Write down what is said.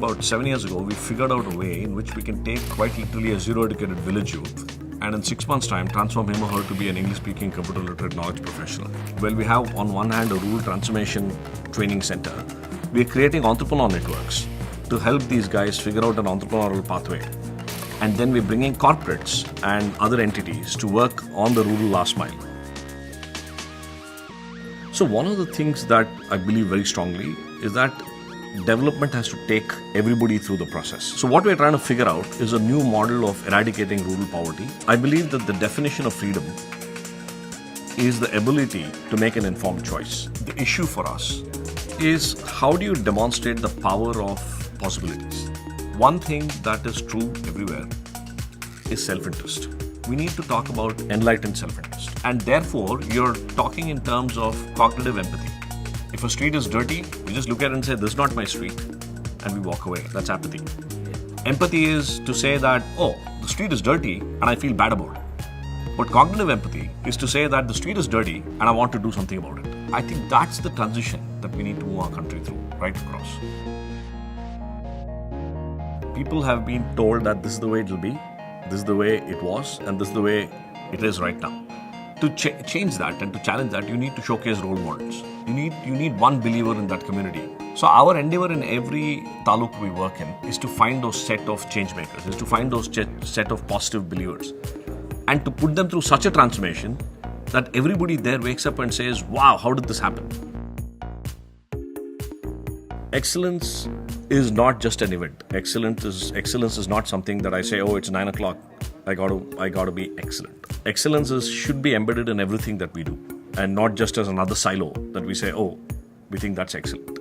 about 7 years ago, we figured out a way in which we can take quite literally a zero-educated village youth and in 6 months' time transform him or her to be an English-speaking, computer-literate knowledge professional. Well, we have on one hand a rural transformation training center. We are creating entrepreneur networks to help these guys figure out an entrepreneurial pathway. And then we're bringing corporates and other entities to work on the rural last mile. So one of the things that I believe very strongly is that development has to take everybody through the process. So what we're trying to figure out is a new model of eradicating rural poverty. I believe that the definition of freedom is the ability to make an informed choice. The issue for us is how do you demonstrate the power of possibilities? One thing that is true everywhere is self-interest. We need to talk about enlightened self-interest. And therefore, you're talking in terms of cognitive empathy. If a street is dirty, we just look at it and say, this is not my street, and we walk away. That's apathy. Empathy is to say that, oh, the street is dirty, and I feel bad about it. But cognitive empathy is to say that the street is dirty, and I want to do something about it. I think that's the transition that we need to move our country through, right across. People have been told that this is the way it will be, this is the way it was, and this is the way it is right now. To change that and to challenge that, you need to showcase role models. You need one believer in that community. So our endeavor in every taluk we work in is to find those set of change makers, is to find those set of positive believers, and to put them through such a transformation that everybody there wakes up and says, wow, how did this happen? Excellence is not just an event. Excellence is not something that I say, oh, it's 9 o'clock. I got to be excellent. Excellence should be embedded in everything that we do, and not just as another silo that we say, oh, we think that's excellent.